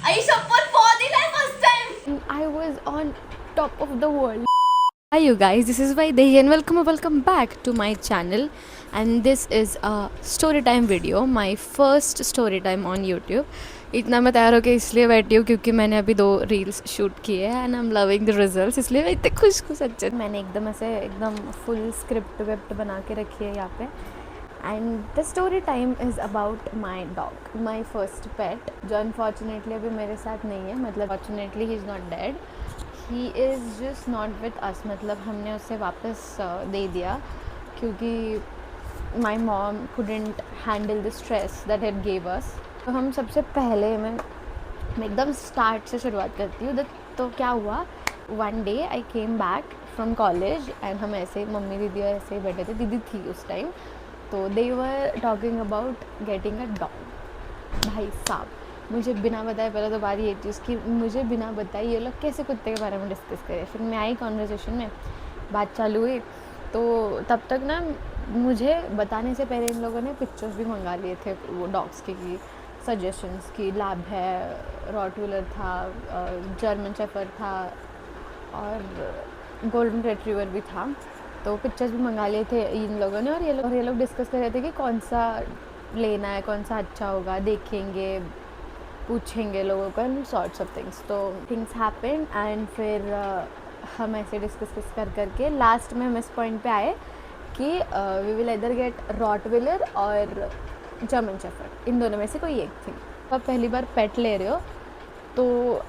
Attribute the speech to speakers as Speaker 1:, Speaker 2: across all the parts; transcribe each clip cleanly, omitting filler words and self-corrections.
Speaker 1: आई शपथ बहुत ही life first time
Speaker 2: I was on top of the world. Hi you guys, this is Vaidehi and welcome back to my channel, and this is a story time video, my first story time on YouTube. इतना मैं तैयार होकर इसलिए बैठी हूँ क्योंकि मैंने अभी 2 reels shoot किए हैं and I am loving the results, इसलिए मैं इतने खुश सच्चे। मैंने एकदम ऐसे एकदम फुल स्क्रिप्ट वेप्ट बना के रखी है यहाँ पे। And the story time is about my dog, my first pet, जो अनफॉर्चुनेटली अभी मेरे साथ नहीं है। मतलब fortunately he is not dead, he is just not with us. मतलब हमने उसे वापस दे दिया क्योंकि my mom couldn't handle the stress that it gave us. तो हम सबसे पहले मैं एकदम स्टार्ट से शुरुआत करती हूँ। तो क्या हुआ, one day I came back from college and हम ऐसे मम्मी दीदी और ऐसे ही बैठे थे, दीदी थी उस टाइम। तो they were talking about getting a dog. भाई साहब मुझे बिना बताए, पहले तो बात ये चीज़ कि मुझे बिना बताए ये लोग कैसे कुत्ते के बारे में डिस्कस करें। फिर मैं आई कॉन्वर्सेशन में, बात चालू हुई, तो तब तक ना मुझे बताने से पहले इन लोगों ने पिक्चर्स भी मंगा लिए थे वो डॉग्स के, की सजेशंस की। लैब है, रॉटविलर था, जर्मन शेफर्ड था और गोल्डन रिट्रीवर भी था। तो पिक्चर्स भी मंगा लिए थे इन लोगों ने, और ये लोग डिस्कस कर रहे थे कि कौन सा लेना है, कौन सा अच्छा होगा, देखेंगे, पूछेंगे लोगों को एंड सॉर्ट्स ऑफ थिंग्स। तो थिंग्स हैपन एंड फिर हम ऐसे डिस्कस कर करके लास्ट में हम इस पॉइंट पे आए कि वी विल इधर गेट रॉटविलर और जर्मन शेफर्ड, इन दोनों में से कोई एक थी। आप पहली बार पेट ले रहे हो तो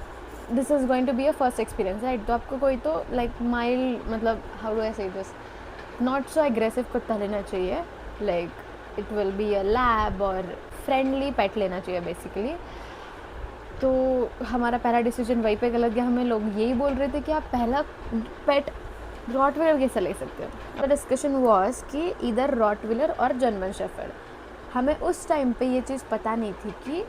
Speaker 2: this is going to be a first experience, right. तो आपको कोई तो लाइक माइल्ड, मतलब how do I say this, not so aggressive कुत्ता लेना चाहिए। Like it will be a lab और फ्रेंडली पेट लेना चाहिए बेसिकली। तो हमारा पहला डिसीजन वहीं पे गलत गया। हमें लोग यही बोल रहे थे कि आप पहला पेट रॉटविलर कैसे ले सकते हो। द डिस्कशन वॉज कि इधर रॉटविलर और जर्मन शेफर्ड। हमें उस टाइम पे ये चीज़ पता नहीं थी कि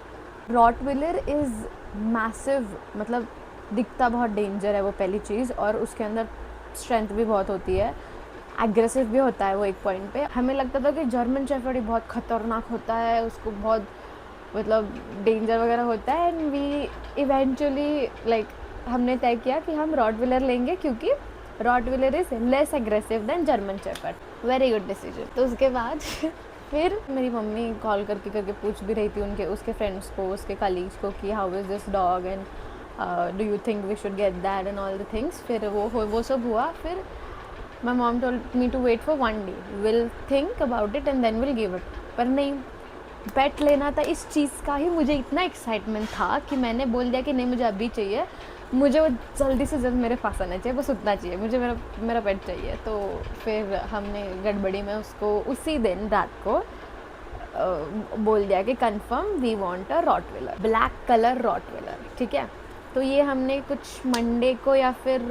Speaker 2: रॉटविलर इज़ मैसिव, मतलब दिखता बहुत डेंजर है वो पहली चीज़, और उसके अंदर स्ट्रेंथ भी बहुत होती है, एग्रेसिव भी होता है वो एक पॉइंट पे। हमें लगता था कि जर्मन शेफर्ड ही बहुत ख़तरनाक होता है, उसको बहुत मतलब डेंजर वगैरह होता है। एंड वी इवेंचुअली लाइक हमने तय किया कि हम रॉटविलर लेंगे क्योंकि रॉटविलर इज़ लेस एग्रेसिव दैन German shepherd. Very good decision. तो उसके बाद फिर मेरी मम्मी कॉल करके पूछ भी रही थी उनके उसके फ्रेंड्स को, उसके कलीग्स को कि how is this dog and do you think we should get that and all the things. फिर वो सब हुआ। फिर my mom told me to wait for 1 day, will think about it and then will give it. पर नहीं, pet लेना था, इस चीज़ का ही मुझे इतना एक्साइटमेंट था कि मैंने बोल दिया कि नहीं मुझे अभी चाहिए, मुझे वो जल्दी से जल्द मेरे पास आना चाहिए, बस उतना चाहिए, मुझे मेरा पेट चाहिए। तो फिर हमने गड़बड़ी में उसको उसी दिन रात को बोल दिया कि confirm we want a Rottweiler, black colour Rottweiler, ठीक है। तो ये हमने कुछ मंडे को या फिर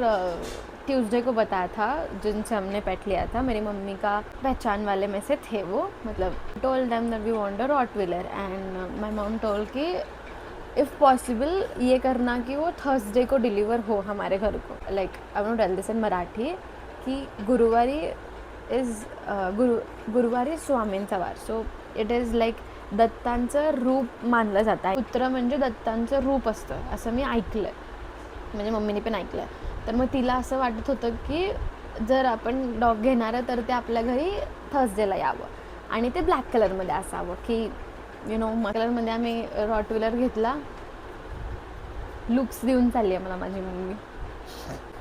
Speaker 2: ट्यूसडे को बताया था जिनसे हमने पेट लिया था। मेरी मम्मी का पहचान वाले में से थे वो। मतलब told them that we want a Rottweiler and my mom told कि इफ़ पॉसिबल ये करना कि वो थर्सडे को डिलीवर हो हमारे घर को। Like I want to tell this in Marathi कि गुरुवारी इज गुरुवारी स्वामींचा वार, सो इट इज़ लाईक दत्तांचं रूप मानलं जातं. कुत्रं म्हणजे दत्तांचं रूप असतं असं मी ऐकलं आहे, म्हणजे मम्मीने पण ऐकलं आहे. तर मग तिला असं वाटत होतं की जर आपण डॉग घेणार आहे तर ते आपल्या घरी थर्सडेला यावं आणि ते ब्लॅक कलरमध्ये असावं की कलरमध्ये आम्ही रॉटविलर घेतला. लुक्स देऊन चालली आहे मला माझी मम्मी,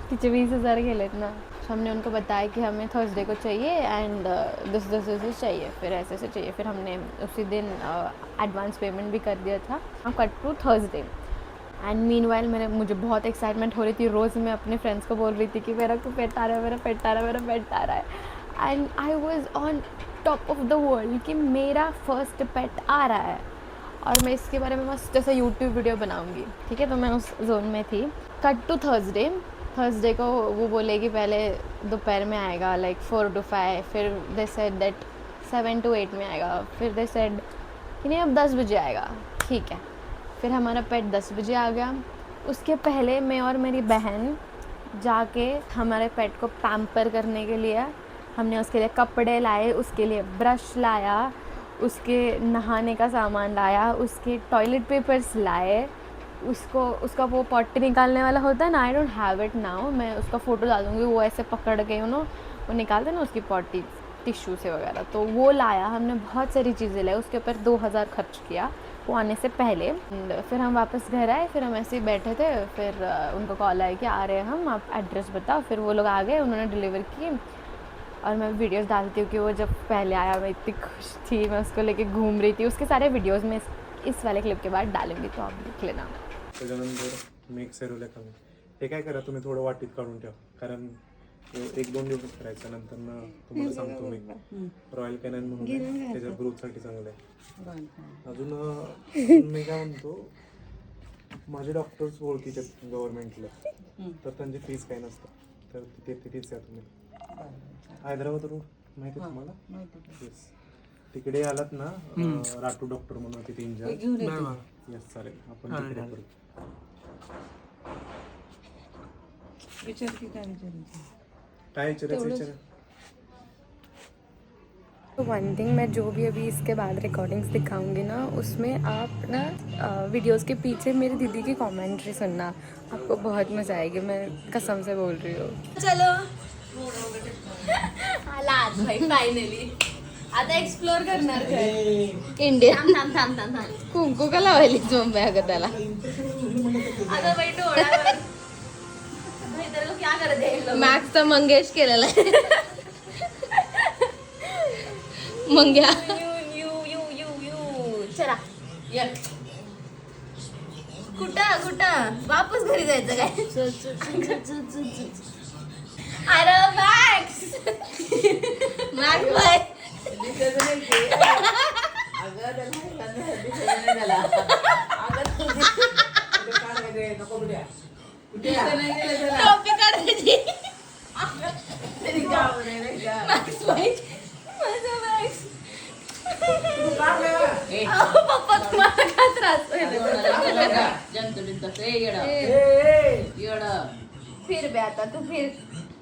Speaker 2: तिचे 20,000 गेलेत ना. हमने उनको बताया कि हमें थर्सडे को चाहिए एंड दिस चाहिए, फिर ऐसे चाहिए. फिर हमने उसी दिन एडवांस पेमेंट भी कर दिया था. Cut to Thursday and meanwhile मुझे बहुत एक्साइटमेंट हो रही थी. रोज़ मैं अपने फ्रेंड्स को बोल रही थी कि मेरा को पेट आ रहा है, मेरा पेट आ रहा है, मेरा पेट आ रहा है. And I was on top of the world कि मेरा फर्स्ट पेट आ रहा है और मैं इसके बारे में मस्त जैसा यूट्यूब वीडियो बनाऊंगी, ठीक है. तो मैं उस जोन में थी. कट टू थर्सडे को वो बोले कि पहले दोपहर में आएगा लाइक 4 to 5, फिर दे सेड दैट 7 to 8 में आएगा, फिर दे सेड कि नहीं अब 10 बजे आएगा, ठीक है. फिर हमारा पेट 10 बजे आ गया. उसके पहले मैं और मेरी बहन जाके हमारे पेट को पैम्पर करने के लिए हमने उसके लिए कपड़े लाए, उसके लिए ब्रश लाया, उसके नहाने का सामान लाया, उसके टॉयलेट पेपर्स लाए, उसको उसका वो पॉटी निकालने वाला होता है ना, आई डोंट हैव इट नाउ, मैं उसका फ़ोटो डाल दूँगी, वो ऐसे पकड़ के वो निकालते ना उसकी पॉटी टिश्यू से वगैरह, तो वो लाया हमने, बहुत सारी चीज़ें लाई, उसके ऊपर 2000 खर्च किया वो आने से पहले। फिर हम वापस घर आए, फिर हम ऐसे ही बैठे थे, फिर उनको कॉल आया कि आ रहे हैं हम, आप एड्रेस बताओ, फिर वो लोग आ गए, उन्होंने डिलीवर की। और मैं वीडियोस डालती हूँ कि वो जब पहले आया मैं इतनी खुश थी, मैं उसको लेके घूम रही थी, उसके सारे वीडियोस में इस वाले क्लिप के बाद डालूंगी, तो आप देख लेना।
Speaker 3: त्याच्यानंतर मिक्स सेरोले कमी हे काय करा तुम्ही थोडं वाटीत काढून ठेवा, कारण 1-2 दिवस करायचं, नंतर तुम्हाला सांगतो मी रॉयल कॅनन म्हणून आहे, त्याच्या ग्रोथसाठी चांगलं आहे. अजून मी काय म्हणतो, माझे डॉक्टर्स ओळखीचे गव्हर्नमेंटला, तर त्यांची फीस काय नसतं, तर तिथेच या तुम्ही. हैदराबादवरून माहिती आहे तुम्हाला? येस, तिकडे आलात ना, राठोड डॉक्टर म्हणून तिथे इंजॉय. येस चालेल, आपण तिकडे करू. काय विचारायचं?
Speaker 2: तो वन थिंग, मैं जो भी अभी इसके बाद रिकॉर्डिंग्स दिखाऊंगी ना, उसमें आप ना वीडियोस के पीछे मेरी दीदी की कमेंट्री सुनना, आपको बहुत मज़ा आएगी, मैं कसम से बोल रही हूँ.
Speaker 1: चलो आला आज भाई फायनली. आता एक्सप्लोर करणार काय
Speaker 2: इंडिया
Speaker 1: थांब थांब थांब थांब.
Speaker 2: कुंकू का लावायलीच मुंबई अगं त्याला.
Speaker 1: अगं बाई डोळ्यावर भाई तेरे को क्या कर दे इन लोग.
Speaker 2: मॅक्सचा मंगेश केलेला आहे. मंग्या
Speaker 1: यू चला ये. कुठं वापस घरी जायचं काय? अरे मॅक्स मॅक्स बाय. टॉपिक काढायची. मॅक्स बाय माझा मॅक्स. पप्पा तुम्हाला काय त्रास फिर बे आता तू फिर.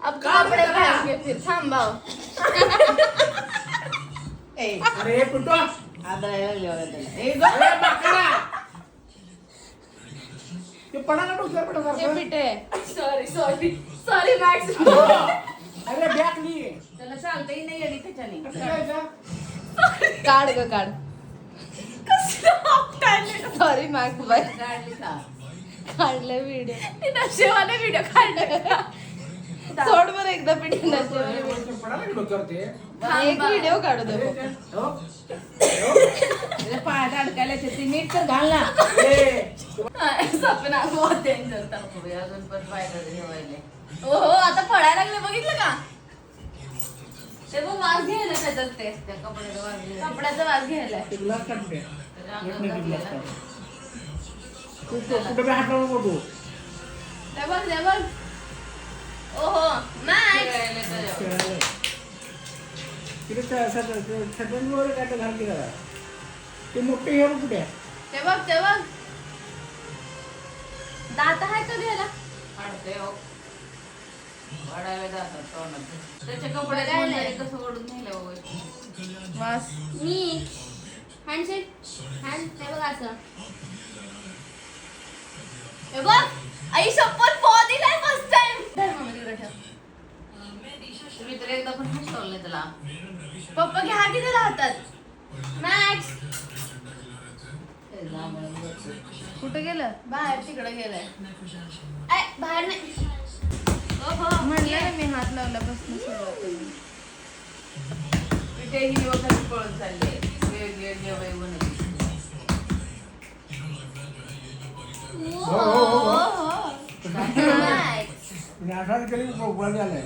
Speaker 1: अब कपडे पहन के फिर थांबाव.
Speaker 4: अरे पुटो ते पडा ना डोक्यावर पडा
Speaker 2: हे पिठे
Speaker 1: सॉरी मॅक्स.
Speaker 4: अरे बॅग नी
Speaker 1: त्याला चालतही नाही आणि त्याच्याने
Speaker 2: काढ ग काढ. Sorry Max bye. काढले व्हिडिओ,
Speaker 1: नशेवाले व्हिडिओ काढले.
Speaker 2: सोड बरं एकदा पिठे नसेल.
Speaker 4: पडा ना डोक्यावर ते
Speaker 2: एक व्हिडिओ काढू दे फक्त.
Speaker 5: पायात अडकायला ते मीठ तर घाल ना.
Speaker 1: सपना बहुत डेंजर था.
Speaker 5: अजून पण पायात ठेवायले.
Speaker 1: हो आता पडायला लागले बघितलं का? ते बघ वास घ्यायला त्याच्यात ते
Speaker 5: त्या कपड्याला वाजले.
Speaker 1: कपड्याचा वास घ्यायला.
Speaker 4: ते ग्लास काढ कुठे
Speaker 5: त्याच्या अंगात घातलेला.
Speaker 4: कुठे बी हात लावू नको.
Speaker 1: ते बघ ओहो मॅक्स.
Speaker 5: खेळायला त्याच्यावर.
Speaker 4: तिथे छटणीवर काय तर घालते करा. ते मोठे हे बघ कुठे आहे?
Speaker 1: ते बघ दात आहे का घ्यायला?
Speaker 5: काढते हो. वाढायला जातात तोंडात. त्याच्या कपड्याला कसं ओढून नेलं वगैरे.
Speaker 2: वास
Speaker 1: मी हँडशेक हँड ते बघ असं. हे बघ आई शपथ पॉ दिलाय फर्स्ट टाइम. धर्म मध्ये ठेव.
Speaker 5: तुम्ही तर एकदा पण हसवलं त्याला.
Speaker 1: पप्पा घ्या की त्याला हातात. मॅक्स
Speaker 2: कुठे गेलं?
Speaker 1: बाहेर तिकडे गेलाय. बाहेर नाही. ओहो
Speaker 2: म्हणलं ना मी हात लावल्यापासून सुरुवात केली.
Speaker 5: ते ही वगैरे पळत चालले. जेवाय बनवली.
Speaker 1: मॅक्स
Speaker 4: आणि असाच केली गोळा झालाय.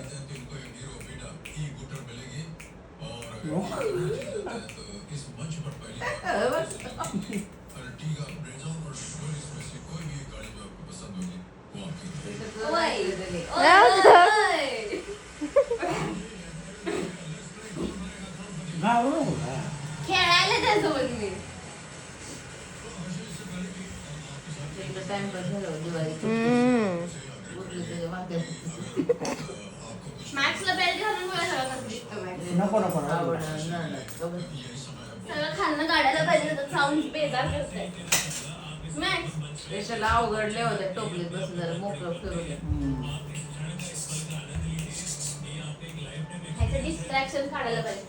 Speaker 4: घाबरू नको का?
Speaker 1: खेळायला त्यासोबत मी.
Speaker 5: टाइमपास झालं दिवाळी. उरली त्याच्या वाट्यात.
Speaker 1: मॅक्सला बेल्ट घालून मला सगळं कसं दिसतं मॅक्स.
Speaker 4: नको नको नको.
Speaker 5: आवडलं नाही.
Speaker 1: सगळं खालनं काढायला पाहिजे तर साऊंड बेजार करतंय. मॅक्स
Speaker 5: रेषाला अवघडले होते टोपलीत बसून जरा मोकळं फिरू दे.
Speaker 1: ह्याचं डिस्ट्रॅक्शन काढायला पाहिजे.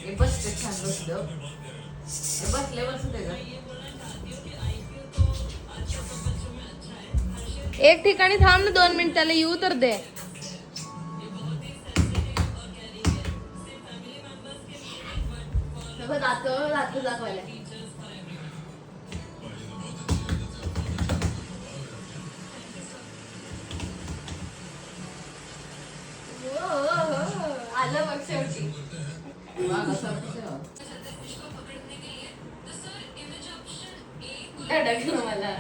Speaker 5: हे बसते छान बसलो. हे बसले बसते का?
Speaker 2: एक ठिकाणी थांब ना 2 मिनिट, त्याला येऊ तर दे.
Speaker 1: दात दाखवायला. आलं बघ शेवटी.
Speaker 5: मागं सरकू ठेवा.
Speaker 1: धडकलं मला.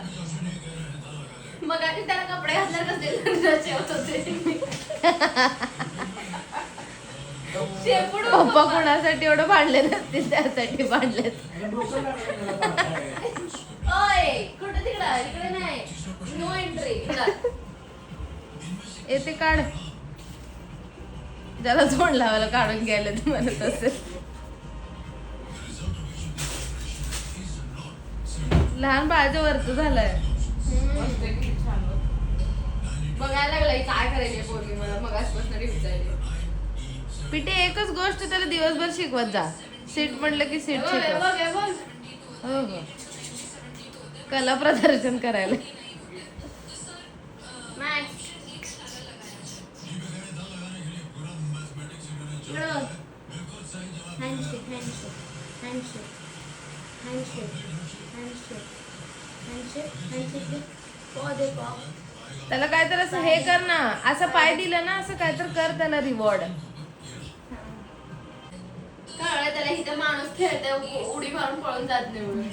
Speaker 1: मग आधी त्याला कपडे घातल्यावर कसले होत होते. शेपूट
Speaker 2: पप्पा कोणासाठी एवढं भांडले नसतील, त्यासाठी भांडलेत.
Speaker 1: ओय कुठं तिकडं इकडे नाही. No entry.
Speaker 2: येते काढ. त्याला जोड लावायला काढून घ्यायला तू म्हणत असेल. लहान बाळाच्या वरच झालंय.
Speaker 5: बसते किती छान बसते.
Speaker 1: बघायला लागलाय काय करायची पोरगी मला मग आजपासून विचारली.
Speaker 2: पिटे एकच गोष्ट त्याला दिवसभर शिकवत जा. सीट म्हटलं की सीट शिकव.
Speaker 1: बघ
Speaker 2: हो हो, कला प्रदर्शन करायला.
Speaker 1: Max handshake handshake handshake handshake handshake handshake handshake पॉदे पॉ.
Speaker 2: त्याला काय तर असं हे कर ना, असं पाय दिलं ना, असं काय तर कर त्याला रिवॉर्ड.
Speaker 1: कळलं त्याला इथं माणूस खेळतोय उडी मारून पळून जात नाही म्हणून.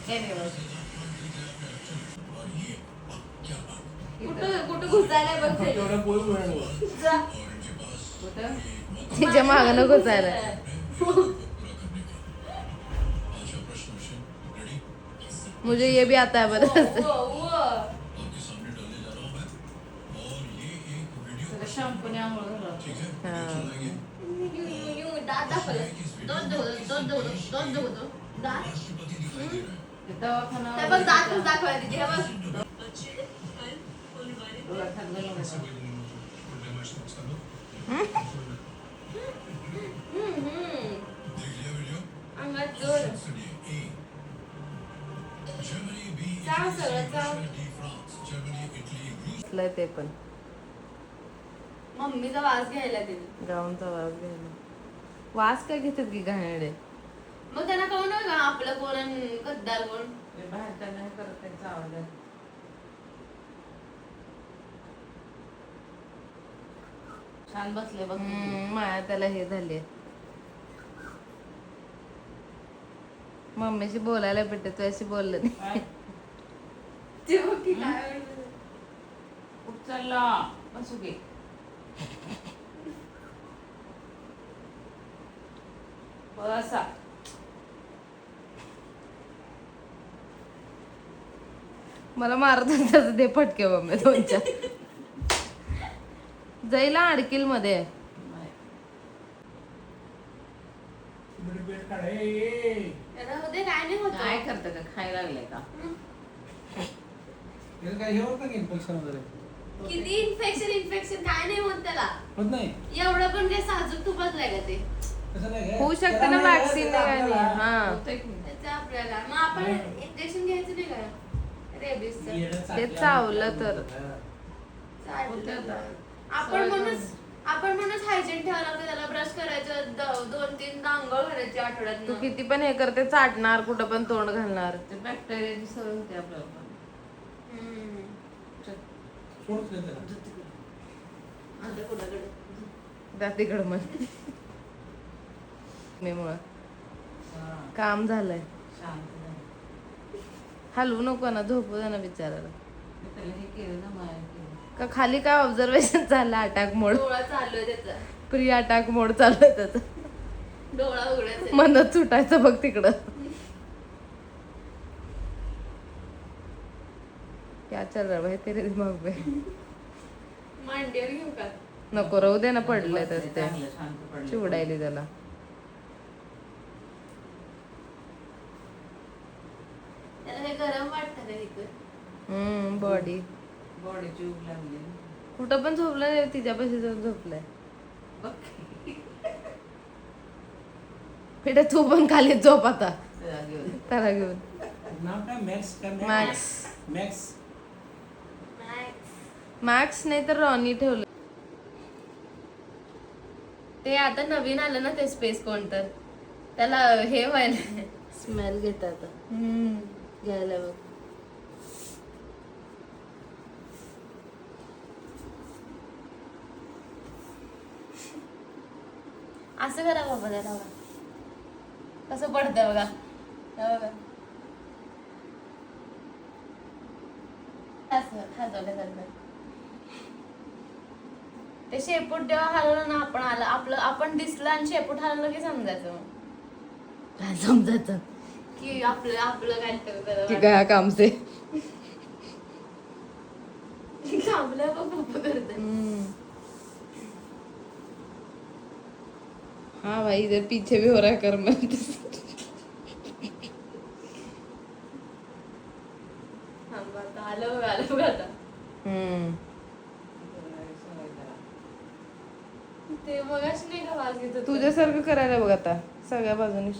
Speaker 5: हे नाही बस.
Speaker 1: कुठं कुठं घुसायला बघ ते.
Speaker 4: एवढं बोलून मिळालं.
Speaker 1: जा.
Speaker 5: कुठं?
Speaker 2: तिच्या मागं घुसायला. मुझे ये भी आता है बता.
Speaker 5: त्याला शॅम्पूने आंघोळ घालावं.
Speaker 1: दात दाखवलं. दोन दुखतो. दात.
Speaker 5: ते दवाखाना
Speaker 1: त्या बघ दातच दाखवायला तिथे हे बघ.
Speaker 5: डोळ्यात हात घालून बसा.
Speaker 1: अंगात जोर. चाव सगळं चाव.
Speaker 2: ते पण
Speaker 1: मम्मीचा वास घ्यायला तिने.
Speaker 2: गाऊनचा वास घ्यायला. वास काय घेतात की घाणेरडे.
Speaker 1: मग त्यांना कळू नका आपलं कोण आणि गद्दार कोण.
Speaker 5: ते बाहेर त्यांना हे करत त्यांचा आवाज आहे. छान बसले बघ.
Speaker 2: माया त्याला हे झाले. मम्मीशी बोलायला भेटत, तू अशी बोललं नाही.
Speaker 5: काय?
Speaker 1: ते बघ की काय म्हणते.
Speaker 5: कुठं चालला? बसू घे. बसा.
Speaker 2: मला मारत त्याचं दे फटके मम्मी 2-4. जाईला अडकील मध्ये.
Speaker 5: नाही.
Speaker 4: बेट काढ. ए.
Speaker 1: राहू दे काय नाही होत.
Speaker 5: काय करतं का? खायला लागले का?
Speaker 4: त्याचं काय हे होत नाही इन्फेक्शन वगैरे?
Speaker 1: किती इन्फेक्शन काय नाही होत त्याला.
Speaker 4: होत नाही.
Speaker 1: एवढं पण काय साजूक तुपातलंय का ते.
Speaker 4: तसं नाही काय?
Speaker 2: होऊ शकते
Speaker 4: त्याला
Speaker 2: ना
Speaker 4: नाही
Speaker 2: वॅक्सिन
Speaker 4: त्याला
Speaker 2: नाही.
Speaker 4: आपल्याला-
Speaker 2: हा
Speaker 5: होतंय की नाही?
Speaker 1: त्याचं आपल्याला मग आपण इंजेक्शन घ्यायचं नाही का रेबीजचं.
Speaker 4: येडं
Speaker 2: ते
Speaker 4: चाटलं
Speaker 2: चावलं तर.
Speaker 5: होतंय आता.
Speaker 1: आपण म्हणूनच हायजीन ठेवायला लागतं. त्याला ब्रश करायचं 2-3 आंघोळ घालायची
Speaker 2: तू
Speaker 1: आठवड्यात.
Speaker 2: किती पण हे करते, चाटणार कुठं पण तोंड घालणार.
Speaker 5: ते बॅक्टेरियाची सवय होते आपल्याला पण.
Speaker 4: सोडूच नाही त्याला.
Speaker 1: आता कुणाकडे
Speaker 2: जा तिकडं मग. मी मुळे
Speaker 5: हा,
Speaker 2: काम झालंय.
Speaker 5: शांत झालं.
Speaker 2: हलवू नको ना, झोपू दे ना बिचाराला.
Speaker 5: मी त्याला हे केलं ना माया केलं.
Speaker 2: का खाली काय ऑब्झर्वेशन चाललं? अटॅक मोड.
Speaker 1: डोळा चालू आहे त्याचा.
Speaker 2: प्री अटॅक मोड चालू आहे त्याचा.
Speaker 1: डोळा उघडायचा.
Speaker 2: मनच सुटायचं बघ तिकडं. क्या चल रहा भाई तेरे दिमाग में?
Speaker 1: मांडीवर घेऊ का.
Speaker 2: नको, राहू दे ना, पडलंय तर ते.
Speaker 5: चांगलं शांत पडलं.
Speaker 2: चिवडायली त्याला.
Speaker 1: त्याला हे गरम वाटतं रे इकडे.
Speaker 2: बॉडी
Speaker 5: बॉडीची उब लागली.
Speaker 2: कुठं पण झोपलाय तिच्यापाशी जाऊन झोपलाय. बेटा तू पण खाली झोप आता त्याला घेऊन.
Speaker 4: नाव काय मॅक्स काय
Speaker 2: मॅक्स
Speaker 4: मॅक्स
Speaker 2: मॅक्स नाही तर रॉनी ठेवलं. ते आता नवीन आलं ना ते स्पेस कोणतं त्याला हे व्हायला
Speaker 1: स्मेल घेत आता घ्यायला बघ.
Speaker 2: असं करा बाबा त्याला कसं पडतंय बघा हे बघा. असं खाजवल्यासारखं. ते शेपूट जेव्हा हलवलं ना आपण आलं आपलं आपण दिसलं आणि शेपूट हलवलं की समजायचं मग
Speaker 1: काय समजायचं
Speaker 2: की आपलं आपलं काय
Speaker 6: की काय काम से
Speaker 2: आपलं पप्पा करत.
Speaker 6: हाँ भाई इधर पीछे भी हो रहा है कर्म.
Speaker 2: आलं आलं बघ आता ते मगाशी नाही का वाज घेत होतं?
Speaker 6: तुझ्यासारखं करायला बघ आता सगळ्या बाजूनी.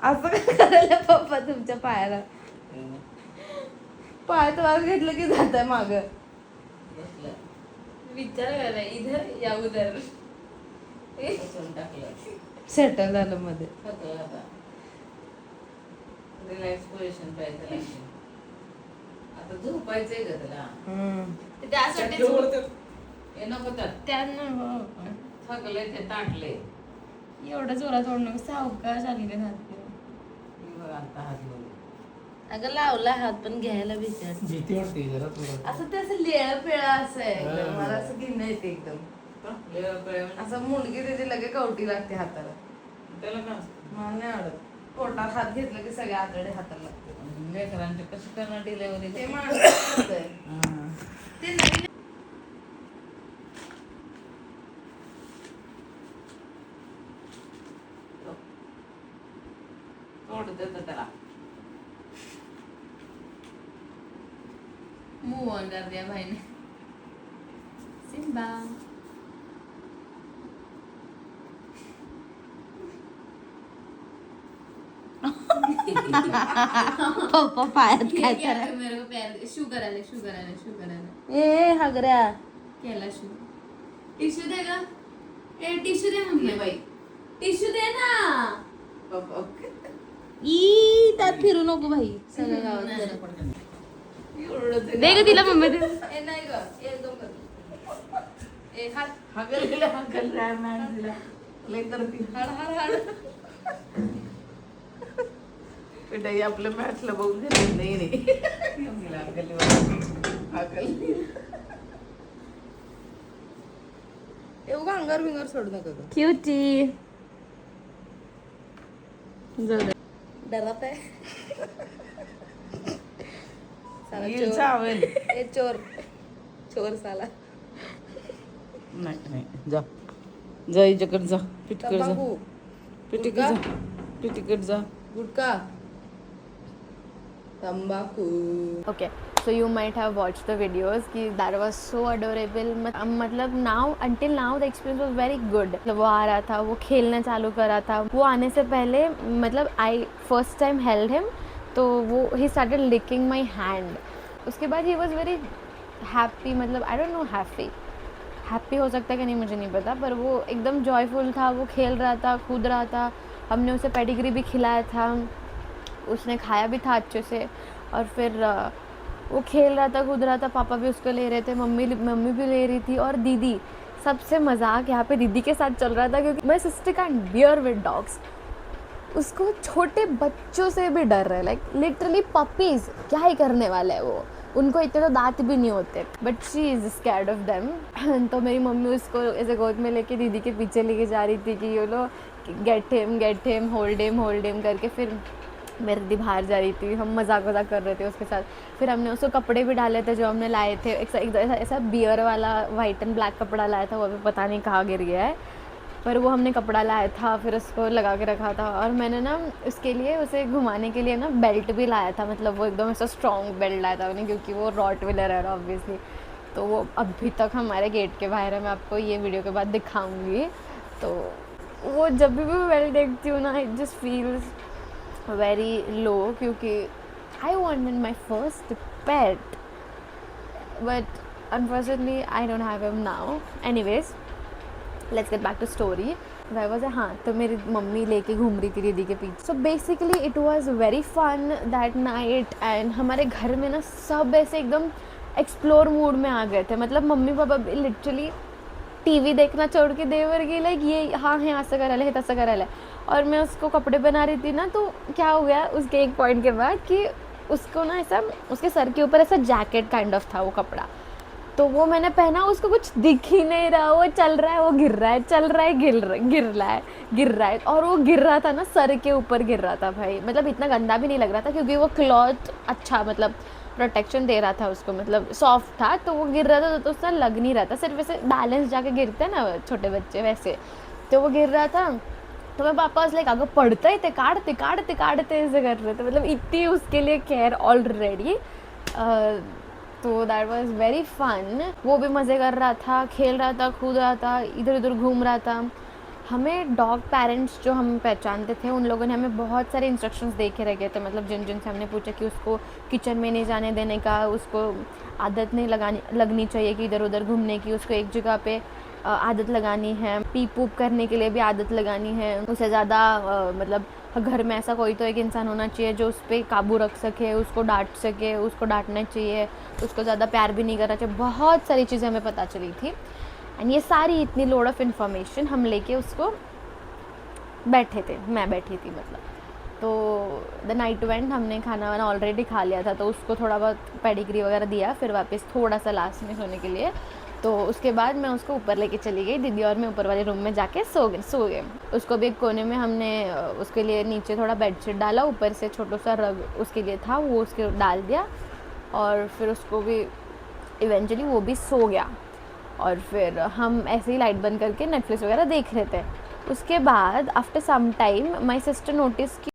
Speaker 6: असं काय करायला पप्पा तुमच्या पायाला पायात वाज घेतलं की जात आहे माग.
Speaker 2: विचार करायला इधर या उधर
Speaker 5: टाकलं
Speaker 6: सेटल झालं मध्ये.
Speaker 5: सगळं आता रिलॅक्स पोझिशन पाहिजे. आता झोपायचंय का त्याला.
Speaker 2: त्यासाठी
Speaker 5: हे नको तर
Speaker 2: त्यांना
Speaker 5: थकले ते ताटले.
Speaker 2: एवढं जोरात ओढणं सावकाश आलेले हात.
Speaker 5: बघ आता हात लावले.
Speaker 1: अगं लावला हात पण घ्यायला विचार.
Speaker 4: भीती वाटते जरा तुला.
Speaker 2: असं ते असं लेळं पेळा असं आहे एकदम. मला असं घेणं येते एकदम. असं मुलगी त्याची लगे कवटी लागते हाताला.
Speaker 5: त्याला काय असतं?
Speaker 2: मला नाही आवडत. पोटात हात घेतलं की सगळे आतडे हाताला लागते.
Speaker 5: लेकरांचे कसं करणार डिलेव्हरी.
Speaker 2: ते माणसं ते नवीन
Speaker 5: तोड देतं त्याला.
Speaker 2: मूव ऑन कर दिया भाई ने. सिम्बा
Speaker 1: पप्पा पायात काय करा.
Speaker 2: मेरे को प्यार शुगर आले शुगर आले शुगर आले.
Speaker 1: ए हगऱ्या
Speaker 2: केला शू टिश्यू दे ग. ए टिश्यू दे मम्मी बाई टिश्यू दे ना.
Speaker 1: ई त्यात फिरू नको भाई सगळं गावात.
Speaker 2: दे ग तिला मम्मी दे. ए नाही ग एकदम कर. ए हात
Speaker 5: हगल दिला मॅन दिला लय तर ती
Speaker 2: हाड हाड हाड.
Speaker 5: बेटा हे आपल्या मॅथला बघून घेतलं नाही
Speaker 6: एवढं अंगावर बिंगावर सोडू नका ग.
Speaker 1: क्यूटी डरत आहे. साला चोर.
Speaker 5: चावेल.
Speaker 1: ए चोर चोर साला.
Speaker 5: नाही जा जा हिच्याकडे जा पिटीकडे जा
Speaker 6: तंबाखू
Speaker 5: पिटीकडे जा पिटीकडे जा.
Speaker 6: गुटखा तंबाखू.
Speaker 2: Okay, so you might have watched the videos कि that was so adorable. मतलब now until now the experience was very good. वो आ रहा था, वो खेलना चालू करा था. वो आने से पहले मतलब I first time held him तो वो he started licking my hand. उसके बाद he was very happy. मतलब I don't know happy हो सकता है कि नहीं मुझे नहीं पता, पर वो एकदम जॉयफुल था. वो खेल रहा था, कूद रहा था. हमने उसे पेडिग्री भी खिलाया था, उसने खाया भी था अच्छे से. और फिर वो खेल रहा था, कूद रहा था. पापा भी उसको ले रहे थे, मम्मी भी ले रही थी. और दीदी, सबसे मजाक यहाँ पे दीदी के साथ चल रहा था क्योंकि my sister can bear with dogs. उसको छोटे बच्चों से भी डर रहा है. लाइक लिटरली पपीज क्या ही करने वाला है वो. उनको इतने तो दांत भी नहीं होते, but she is scared of them. तो मेरी मम्मी उसको ऐसे गोद में लेके दीदी के पीछे लेके जा रही थी कि ये लो गेट हिम होल्ड हिम करके. फिर मेरी दीदी बाहर जा रही थी, हम मजाक कर रहे थे उसके साथ. फिर हमने उसको कपड़े भी डाले थे जो हमने लाए थे. ऐसा बियर वाला वाइट एंड ब्लैक कपड़ा लाया था, वो अभी पता नहीं कहाँ गिर गया है. पर वो हमने कपड़ा लाया था, फिर उसको लगा के रखा था। और मैंने ना उसके लिए, उसे घुमाने के लिए ना बेल्ट भी लाया था, मतलब वो एकदम ऐसा स्ट्रॉन्ग बेल्ट लाया था मैंने, क्योंकि वो रॉटविलर है ऑब्वियसली। तो वो अभी तक हमारे गेट के बाहर है, मैं आपको ये वीडियो के बाद दिखाऊंगी। तो वो जब भी मैं बेल्ट देखती हूँ ना, it just feels very low, क्योंकि I wanted my first pet, but unfortunately I don't have him now. Anyways, let's get back to story. वह वॉज हाँ, तो मेरी मम्मी लेके घूम रही थी दीदी के पीछे। So basically it was very fun that night. And हमारे घर में ना सब ऐसे एकदम एक्सप्लोर मूड में आ गए थे, मतलब मम्मी पापा लिटरली टीवी देखना छोड़ के देवर की लाइक ये हाँ है ऐसा करा है तैसा करा है। और मैं उसको कपड़े बना रही थी ना, तो क्या हो गया उसके एक पॉइंट के बाद कि उसको ना ऐसा, उसके सर के ऊपर ऐसा जैकेट काइंड ऑफ था वो कपड़ा, तो वो मैंने पहना, उसको कुछ दिख ही नहीं रहा, वो चल रहा है, वो गिर रहा है, चल रहा है, गिर रहा है। और वो गिर रहा था ना, सर के ऊपर गिर रहा था भाई, मतलब इतना गंदा भी नहीं लग रहा था, क्योंकि वो क्लॉथ अच्छा मतलब प्रोटेक्शन दे रहा था उसको, मतलब सॉफ्ट था, तो वो गिर रहा था तो उससे लग नहीं रहा था, सिर्फ वैसे बैलेंस जाके गिरते हैं ना छोटे बच्चे वैसे, तो वो गिर रहा था। तो मैं पापा लाइक आगे पढ़ते थे, काटते ऐसे कर रहे थे, मतलब इतनी उसके लिए केयर ऑलरेडी। तो दैट वाज वेरी फन। वो भी मज़े कर रहा था, खेल रहा था, कूद रहा था, इधर उधर घूम रहा था। हमें डॉग पेरेंट्स जो हम पहचानते थे, उन लोगों ने हमें बहुत सारे इंस्ट्रक्शंस दे के रखे थे, मतलब जिन से हमने पूछा कि उसको किचन में नहीं जाने देने का, उसको आदत नहीं लगनी चाहिए कि इधर उधर घूमने की, उसको एक जगह पे आदत लगानी है, पी पूप करने के लिए भी आदत लगानी है, उसे ज़्यादा मतलब घर में ऐसा कोई तो एक इंसान होना चाहिए जो उस पर काबू रख सके, उसको डांट सके, उसको डांटना चाहिए, उसको ज़्यादा प्यार भी नहीं करना चाहिए, बहुत सारी चीज़ें हमें पता चली थी। एंड ये सारी इतनी लोड ऑफ इन्फॉर्मेशन हम लेके उसको बैठे थे, मैं बैठी थी मतलब। तो द नाइट वेंट, हमने खाना वाना ऑलरेडी खा लिया था, तो उसको थोड़ा बहुत पेडिग्री वगैरह दिया, फिर वापस थोड़ा सा लास्ट में सोने के लिए। तो उसके बाद मैं उसको ऊपर लेके चली गई, दीदी और मैं ऊपर वाले रूम में जाके सो गए। उसको भी एक कोने में हमने उसके लिए नीचे थोड़ा बेडशीट डाला, ऊपर से छोटा सा रग उसके लिए था, वो उसके डाल दिया, और फिर उसको भी इवेंचुअली वो भी सो गया। और फिर हम ऐसे ही लाइट बंद करके नेटफ्लिक्स वगैरह देख रहे थे। उसके बाद आफ्टर सम टाइम माय सिस्टर नोटिस कि